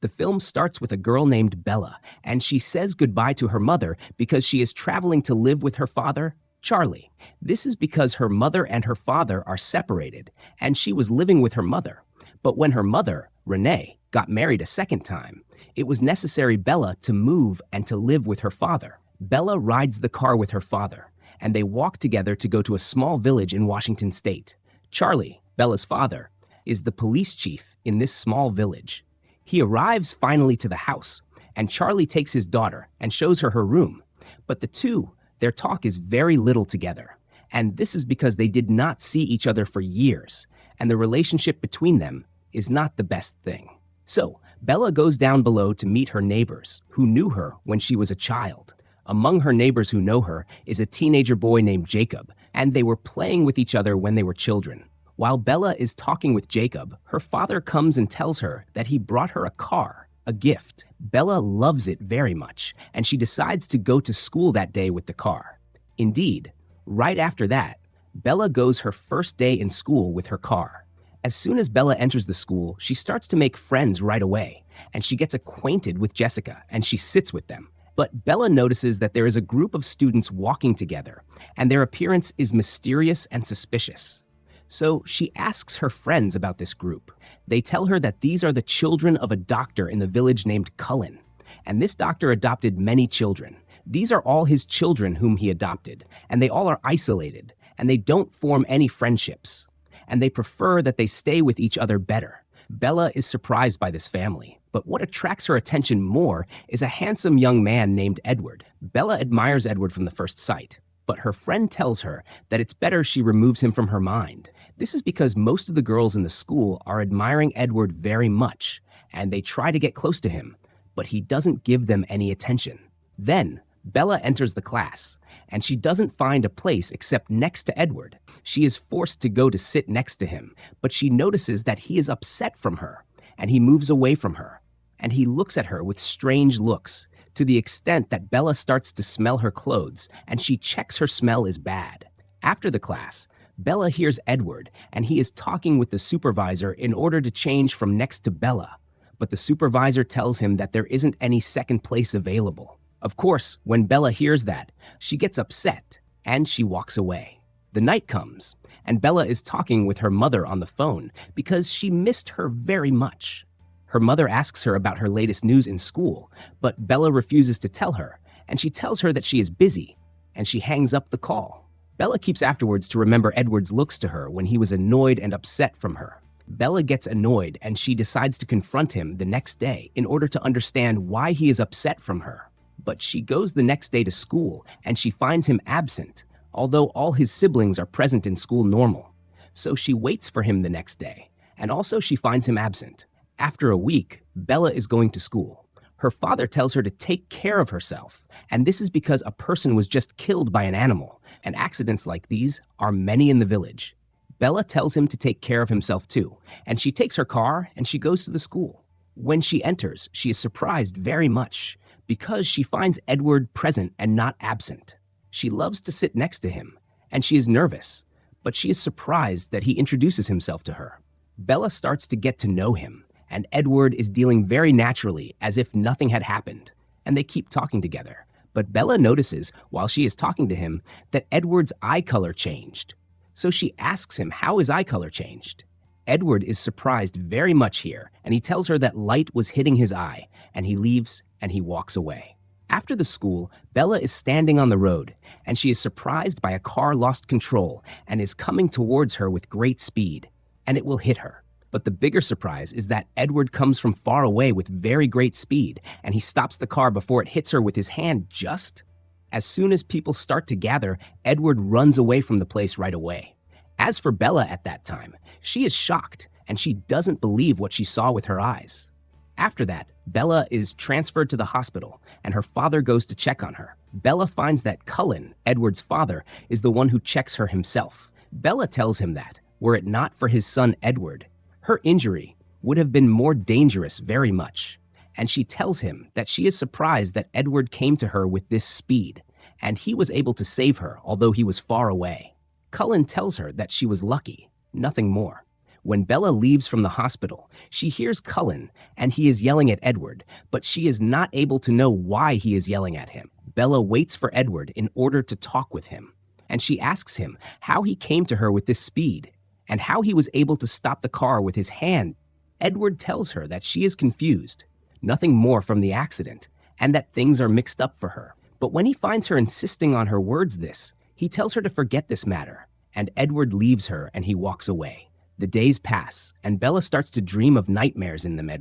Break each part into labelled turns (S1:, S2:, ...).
S1: The film starts with a girl named Bella, and she says goodbye to her mother because she is traveling to live with her father, Charlie. This is because her mother and her father are separated, and she was living with her mother. But when her mother, Renee, got married a second time, it was necessary Bella to move and to live with her father. Bella rides the car with her father, and they walk together to go to a small village in Washington state. Charlie, Bella's father, is the police chief in this small village. He arrives finally to the house, and Charlie takes his daughter and shows her her room. But the two, their talk is very little together. And this is because they did not see each other for years, and the relationship between them is not the best thing. So, Bella goes down below to meet her neighbors, who knew her when she was a child. Among her neighbors who know her is a teenager boy named Jacob, and they were playing with each other when they were children. While Bella is talking with Jacob, her father comes and tells her that he brought her a car, a gift. Bella loves it very much, and she decides to go to school that day with the car. Indeed, right after that, Bella goes her first day in school with her car. As soon as Bella enters the school, she starts to make friends right away, and she gets acquainted with Jessica, and she sits with them. But Bella notices that there is a group of students walking together, and their appearance is mysterious and suspicious. So she asks her friends about this group. They tell her that these are the children of a doctor in the village named Cullen, and this doctor adopted many children. These are all his children whom he adopted, and they all are isolated, and they don't form any friendships, and they prefer that they stay with each other better. Bella is surprised by this family, but what attracts her attention more is a handsome young man named Edward. Bella admires Edward from the first sight, but her friend tells her that it's better she removes him from her mind. This is because most of the girls in the school are admiring Edward very much, and they try to get close to him, but he doesn't give them any attention. Then, Bella enters the class, and she doesn't find a place except next to Edward. She is forced to go to sit next to him, but she notices that he is upset from her, and he moves away from her, and he looks at her with strange looks, to the extent that Bella starts to smell her clothes, and she checks her smell is bad. After the class, Bella hears Edward, and he is talking with the supervisor in order to change from next to Bella, but the supervisor tells him that there isn't any second place available. Of course, when Bella hears that, she gets upset, and she walks away. The night comes, and Bella is talking with her mother on the phone because she missed her very much. Her mother asks her about her latest news in school, but Bella refuses to tell her, and she tells her that she is busy, and she hangs up the call. Bella keeps afterwards to remember Edward's looks to her when he was annoyed and upset from her. Bella gets annoyed, and she decides to confront him the next day in order to understand why he is upset from her. But she goes the next day to school, and she finds him absent, although all his siblings are present in school normal. So she waits for him the next day, and also she finds him absent. After a week, Bella is going to school. Her father tells her to take care of herself, and this is because a person was just killed by an animal, and accidents like these are many in the village. Bella tells him to take care of himself too, and she takes her car and she goes to the school. When she enters, she is surprised very much because she finds Edward present and not absent. She loves to sit next to him, and she is nervous, but she is surprised that he introduces himself to her. Bella starts to get to know him, and Edward is dealing very naturally as if nothing had happened, and they keep talking together. But Bella notices, while she is talking to him, that Edward's eye color changed. So she asks him how his eye color changed. Edward is surprised very much here, and he tells her that light was hitting his eye, and he leaves and he walks away. After the school, Bella is standing on the road, and she is surprised by a car lost control and is coming towards her with great speed, and it will hit her. But the bigger surprise is that Edward comes from far away with very great speed, and he stops the car before it hits her with his hand just. As soon as people start to gather, Edward runs away from the place right away. As for Bella at that time, she is shocked, and she doesn't believe what she saw with her eyes. After that, Bella is transferred to the hospital, and her father goes to check on her. Bella finds that Cullen, Edward's father, is the one who checks her himself. Bella tells him that, were it not for his son Edward, her injury would have been more dangerous very much. And she tells him that she is surprised that Edward came to her with this speed, and he was able to save her, although he was far away. Cullen tells her that she was lucky, nothing more. When Bella leaves from the hospital, she hears Cullen, and he is yelling at Edward, but she is not able to know why he is yelling at him. Bella waits for Edward in order to talk with him, and she asks him how he came to her with this speed, and how he was able to stop the car with his hand. Edward tells her that she is confused, nothing more from the accident, and that things are mixed up for her. But when he finds her insisting on her words he tells her to forget this matter, and Edward leaves her and he walks away. The days pass, and Bella starts to dream of nightmares in them,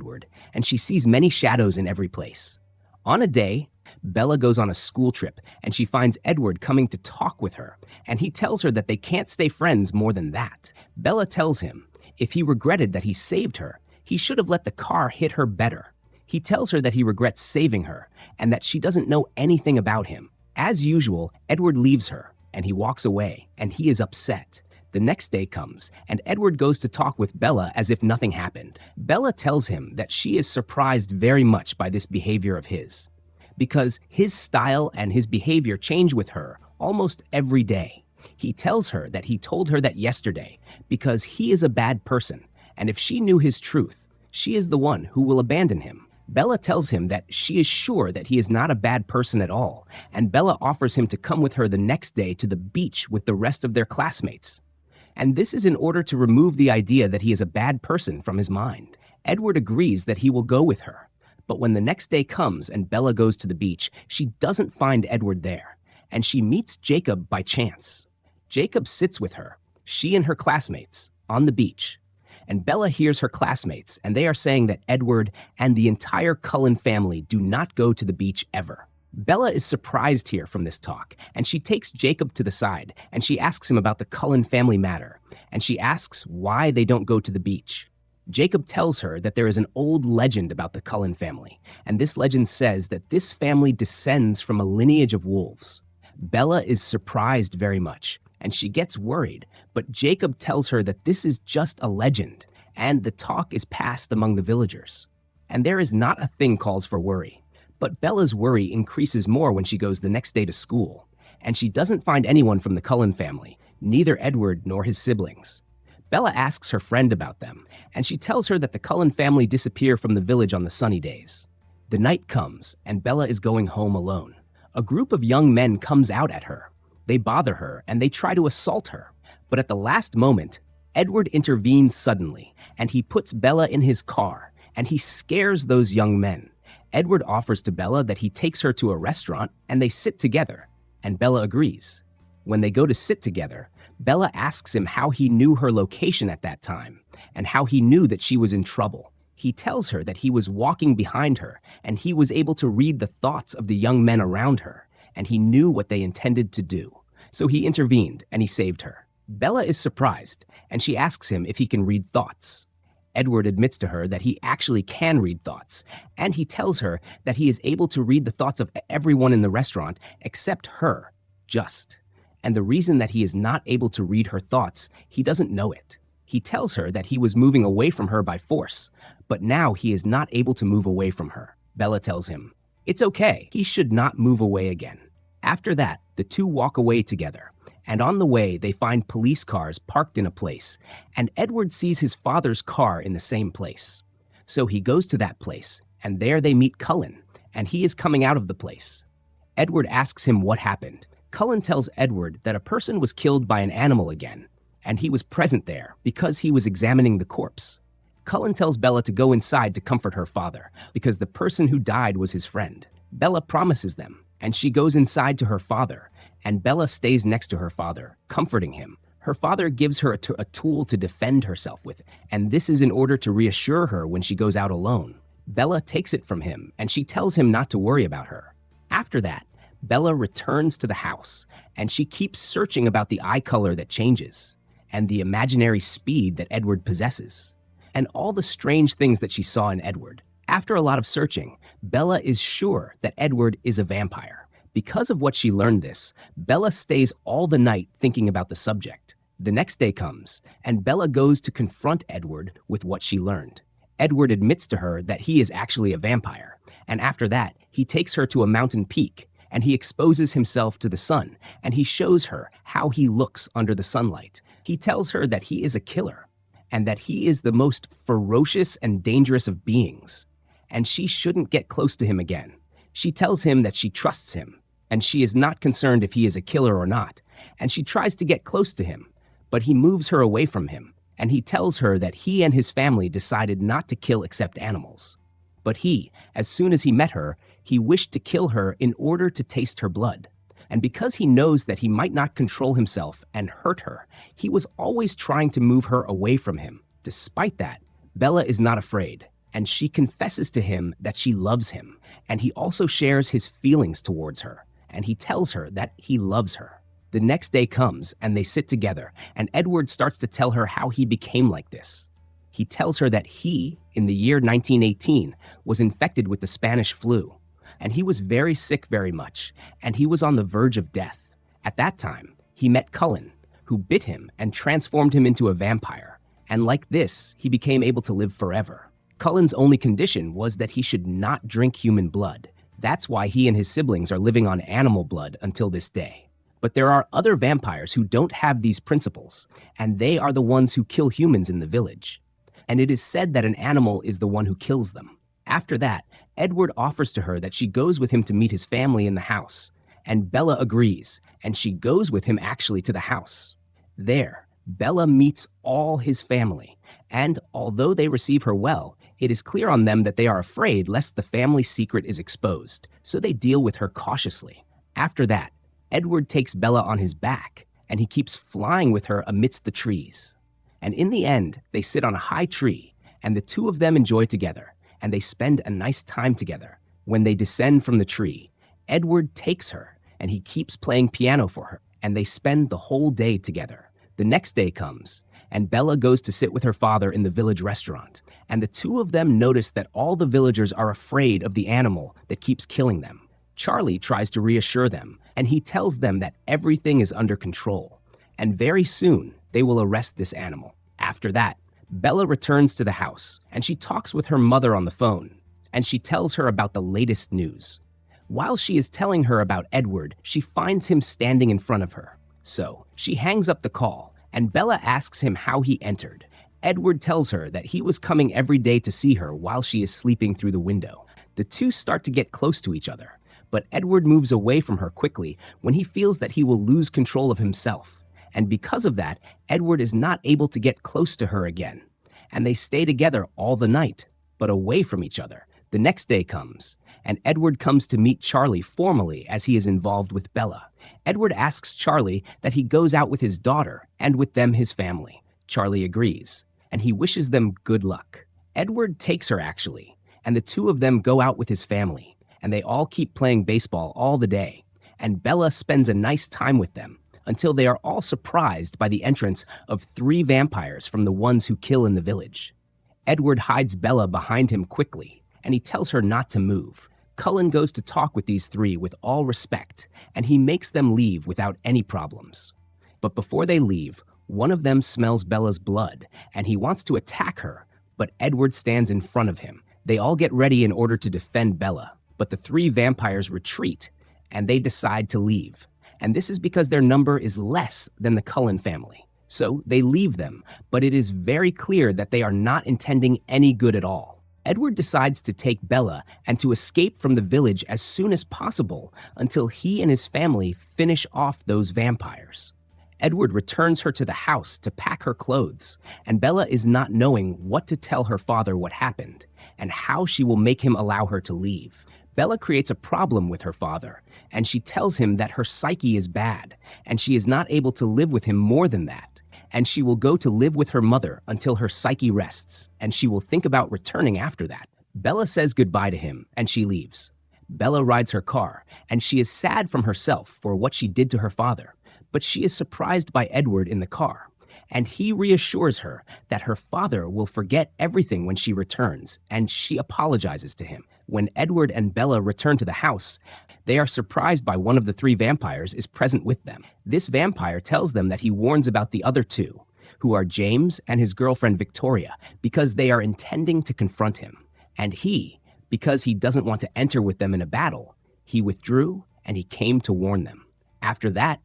S1: and she sees many shadows in every place. On a day, Bella goes on a school trip, and she finds Edward coming to talk with her, and he tells her that they can't stay friends more than that. Bella tells him if he regretted that he saved her, he should have let the car hit her better. He tells her that he regrets saving her, and that she doesn't know anything about him. As usual, Edward leaves her, and he walks away, and he is upset. The next day comes, and Edward goes to talk with Bella as if nothing happened. Bella tells him that she is surprised very much by this behavior of his, because his style and his behavior change with her almost every day. He tells her that he told her that yesterday because he is a bad person, and if she knew his truth, she is the one who will abandon him. Bella tells him that she is sure that he is not a bad person at all, and Bella offers him to come with her the next day to the beach with the rest of their classmates. And this is in order to remove the idea that he is a bad person from his mind. Edward agrees that he will go with her, but when the next day comes and Bella goes to the beach, she doesn't find Edward there, and she meets Jacob by chance. Jacob sits with her, she and her classmates, on the beach. And Bella hears her classmates, and they are saying that Edward and the entire Cullen family do not go to the beach ever. Bella is surprised here from this talk, and she takes Jacob to the side, and she asks him about the Cullen family matter, and she asks why they don't go to the beach. Jacob tells her that there is an old legend about the Cullen family, and this legend says that this family descends from a lineage of wolves. Bella is surprised very much, and she gets worried, but Jacob tells her that this is just a legend, and the talk is passed among the villagers. And there is not a thing cause for worry. But Bella's worry increases more when she goes the next day to school, and she doesn't find anyone from the Cullen family, neither Edward nor his siblings. Bella asks her friend about them, and she tells her that the Cullen family disappear from the village on the sunny days. The night comes, and Bella is going home alone. A group of young men comes out at her. They bother her, and they try to assault her. But at the last moment, Edward intervenes suddenly, and he puts Bella in his car, and he scares those young men. Edward offers to Bella that he takes her to a restaurant and they sit together, and Bella agrees. When they go to sit together, Bella asks him how he knew her location at that time and how he knew that she was in trouble. He tells her that he was walking behind her and he was able to read the thoughts of the young men around her, and he knew what they intended to do. So he intervened and he saved her. Bella is surprised, and she asks him if he can read thoughts. Edward admits to her that he actually can read thoughts, and he tells her that he is able to read the thoughts of everyone in the restaurant except her, just. And the reason that he is not able to read her thoughts, he doesn't know it. He tells her that he was moving away from her by force, but now he is not able to move away from her. Bella tells him, it's okay, he should not move away again. After that, the two walk away together. And on the way, they find police cars parked in a place, and Edward sees his father's car in the same place. So he goes to that place, and there they meet Cullen, and he is coming out of the place. Edward asks him what happened. Cullen tells Edward that a person was killed by an animal again, and he was present there because he was examining the corpse. Cullen tells Bella to go inside to comfort her father, because the person who died was his friend. Bella promises them, and she goes inside to her father, and Bella stays next to her father, comforting him. Her father gives her a tool to defend herself with, and this is in order to reassure her when she goes out alone. Bella takes it from him, and she tells him not to worry about her. After that, Bella returns to the house, and she keeps searching about the eye color that changes, and the imaginary speed that Edward possesses, and all the strange things that she saw in Edward. After a lot of searching, Bella is sure that Edward is a vampire. Because of what she learned this, Bella stays all the night thinking about the subject. The next day comes, and Bella goes to confront Edward with what she learned. Edward admits to her that he is actually a vampire, and after that, he takes her to a mountain peak, and he exposes himself to the sun, and he shows her how he looks under the sunlight. He tells her that he is a killer, and that he is the most ferocious and dangerous of beings, and she shouldn't get close to him again. She tells him that she trusts him, and she is not concerned if he is a killer or not, and she tries to get close to him, but he moves her away from him, and he tells her that he and his family decided not to kill except animals. But he, as soon as he met her, he wished to kill her in order to taste her blood. And because he knows that he might not control himself and hurt her, he was always trying to move her away from him. Despite that, Bella is not afraid, and she confesses to him that she loves him, and he also shares his feelings towards her, and he tells her that he loves her. The next day comes, and they sit together, and Edward starts to tell her how he became like this. He tells her that he, in the year 1918, was infected with the Spanish flu, and he was very sick very much, and he was on the verge of death. At that time, he met Cullen, who bit him and transformed him into a vampire, and like this, he became able to live forever. Cullen's only condition was that he should not drink human blood. That's why he and his siblings are living on animal blood until this day. But there are other vampires who don't have these principles, and they are the ones who kill humans in the village. And it is said that an animal is the one who kills them. After that, Edward offers to her that she goes with him to meet his family in the house, and Bella agrees, and she goes with him actually to the house. There, Bella meets all his family, and although they receive her well, it is clear on them that they are afraid lest the family secret is exposed, so they deal with her cautiously. After that, Edward takes Bella on his back, and he keeps flying with her amidst the trees. And in the end, they sit on a high tree, and the two of them enjoy together, and they spend a nice time together. When they descend from the tree, Edward takes her, and he keeps playing piano for her, and they spend the whole day together. The next day comes, and Bella goes to sit with her father in the village restaurant, and the two of them notice that all the villagers are afraid of the animal that keeps killing them. Charlie tries to reassure them, and he tells them that everything is under control, and very soon they will arrest this animal. After that, Bella returns to the house, and she talks with her mother on the phone, and she tells her about the latest news. While she is telling her about Edward, she finds him standing in front of her. So she hangs up the call, and Bella asks him how he entered. Edward tells her that he was coming every day to see her while she is sleeping through the window. The two start to get close to each other, but Edward moves away from her quickly when he feels that he will lose control of himself. And because of that, Edward is not able to get close to her again. And they stay together all the night, but away from each other. The next day comes, and Edward comes to meet Charlie formally as he is involved with Bella. Edward asks Charlie that he goes out with his daughter and with them his family. Charlie agrees, and he wishes them good luck. Edward takes her actually, and the two of them go out with his family, and they all keep playing baseball all the day. And Bella spends a nice time with them, until they are all surprised by the entrance of 3 vampires from the ones who kill in the village. Edward hides Bella behind him quickly, and he tells her not to move. Cullen goes to talk with these 3 with all respect, and he makes them leave without any problems. But before they leave, one of them smells Bella's blood, and he wants to attack her, but Edward stands in front of him. They all get ready in order to defend Bella, but the 3 vampires retreat, and they decide to leave. And this is because their number is less than the Cullen family. So they leave them, but it is very clear that they are not intending any good at all. Edward decides to take Bella and to escape from the village as soon as possible until he and his family finish off those vampires. Edward returns her to the house to pack her clothes, and Bella is not knowing what to tell her father what happened and how she will make him allow her to leave. Bella creates a problem with her father, and she tells him that her psyche is bad, and she is not able to live with him more than that, and she will go to live with her mother until her psyche rests, and she will think about returning after that. Bella says goodbye to him, and she leaves. Bella rides her car, and she is sad from herself for what she did to her father, but she is surprised by Edward in the car, and he reassures her that her father will forget everything when she returns, and she apologizes to him. When Edward and Bella return to the house, they are surprised by one of the 3 vampires is present with them. This vampire tells them that he warns about the other 2, who are James and his girlfriend Victoria, because they are intending to confront him. And he, because he doesn't want to enter with them in a battle, he withdrew and he came to warn them. After that,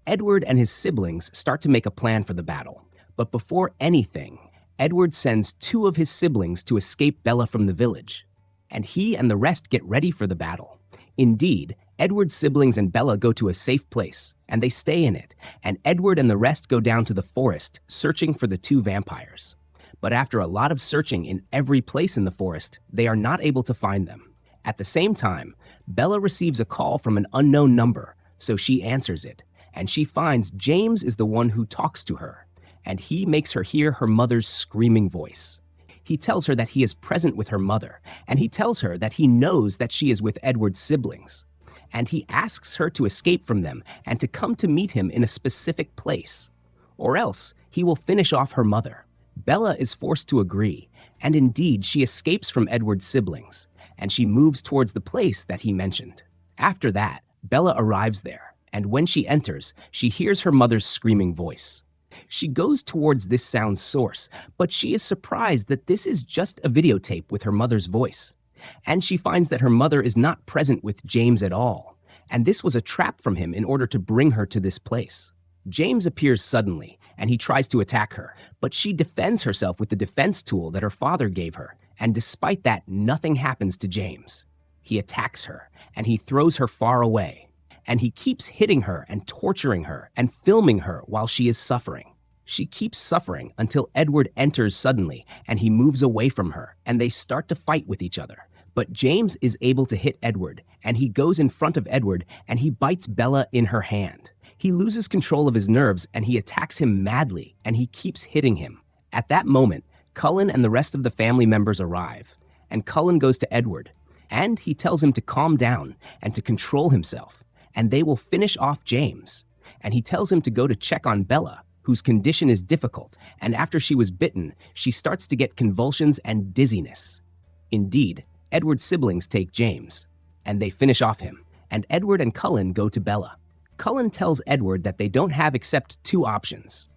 S1: Edward and his siblings start to make a plan for the battle. But before anything, Edward sends two of his siblings to escape Bella from the village, and he and the rest get ready for the battle. Indeed, Edward's siblings and Bella go to a safe place, and they stay in it, and Edward and the rest go down to the forest, searching for the two vampires. But after a lot of searching in every place in the forest, they are not able to find them. At the same time, Bella receives a call from an unknown number, so she answers it, and she finds James is the one who talks to her, and he makes her hear her mother's screaming voice. He tells her that he is present with her mother, and he tells her that he knows that she is with Edward's siblings. And he asks her to escape from them and to come to meet him in a specific place, or else he will finish off her mother. Bella is forced to agree, and indeed she escapes from Edward's siblings, and she moves towards the place that he mentioned. After that, Bella arrives there, and when she enters, she hears her mother's screaming voice. She goes towards this sound source, but she is surprised that this is just a videotape with her mother's voice. And she finds that her mother is not present with James at all, and this was a trap from him in order to bring her to this place. James appears suddenly, and he tries to attack her, but she defends herself with the defense tool that her father gave her, and despite that, nothing happens to James. He attacks her, and he throws her far away, and he keeps hitting her and torturing her and filming her while she is suffering. She keeps suffering until Edward enters suddenly, and he moves away from her, and they start to fight with each other. But James is able to hit Edward, and he goes in front of Edward, and he bites Bella in her hand. He loses control of his nerves, and he attacks him madly, and he keeps hitting him. At that moment, Cullen and the rest of the family members arrive, and Cullen goes to Edward, and he tells him to calm down and to control himself, and they will finish off James. And he tells him to go to check on Bella, whose condition is difficult, and after she was bitten, she starts to get convulsions and dizziness. Indeed, Edward's siblings take James, and they finish off him, and Edward and Cullen go to Bella. Cullen tells Edward that they don't have except two options.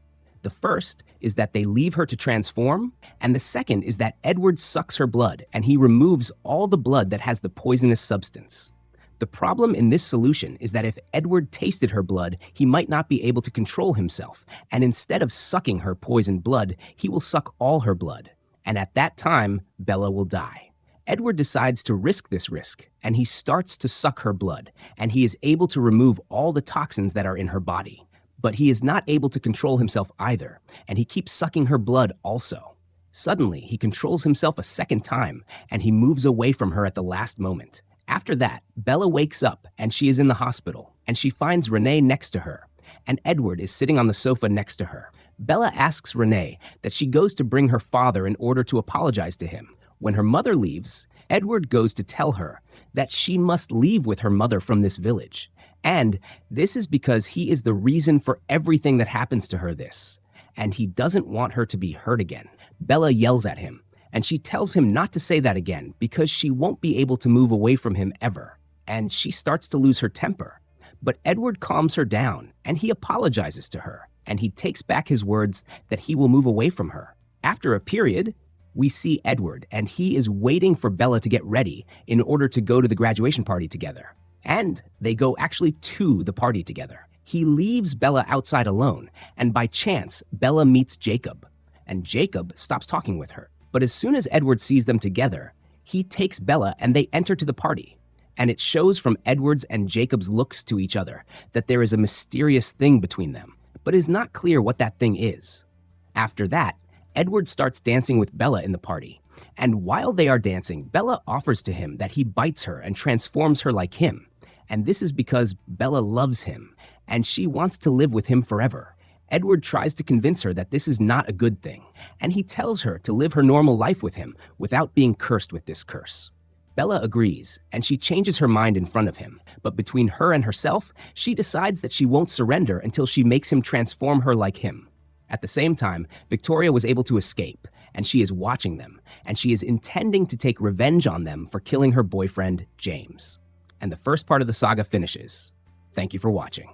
S1: The first is that they leave her to transform, and the second is that Edward sucks her blood and he removes all the blood that has the poisonous substance. The problem in this solution is that if Edward tasted her blood, he might not be able to control himself, and instead of sucking her poisoned blood, he will suck all her blood, and at that time, Bella will die. Edward decides to risk this risk, and he starts to suck her blood, and he is able to remove all the toxins that are in her body. But he is not able to control himself either, and he keeps sucking her blood also. Suddenly, he controls himself a second time, and he moves away from her at the last moment. After that, Bella wakes up, and she is in the hospital, and she finds Renee next to her, and Edward is sitting on the sofa next to her. Bella asks Renee that she goes to bring her father in order to apologize to him. When her mother leaves, Edward goes to tell her that she must leave with her mother from this village. And this is because he is the reason for everything that happens to her and he doesn't want her to be hurt again. Bella yells at him, and she tells him not to say that again because she won't be able to move away from him ever, and she starts to lose her temper. But Edward calms her down, and he apologizes to her, and he takes back his words that he will move away from her. After a period, we see Edward, and he is waiting for Bella to get ready in order to go to the graduation party together. And they go actually to the party together. He leaves Bella outside alone, and by chance, Bella meets Jacob, and Jacob stops talking with her. But as soon as Edward sees them together, he takes Bella and they enter to the party. And it shows from Edward's and Jacob's looks to each other that there is a mysterious thing between them, but it is not clear what that thing is. After that, Edward starts dancing with Bella in the party, and while they are dancing, Bella offers to him that he bites her and transforms her like him. And this is because Bella loves him, and she wants to live with him forever. Edward tries to convince her that this is not a good thing, and he tells her to live her normal life with him without being cursed with this curse. Bella agrees, and she changes her mind in front of him, but between her and herself, she decides that she won't surrender until she makes him transform her like him. At the same time, Victoria was able to escape, and she is watching them, and she is intending to take revenge on them for killing her boyfriend, James. And the first part of the saga finishes. Thank you for watching.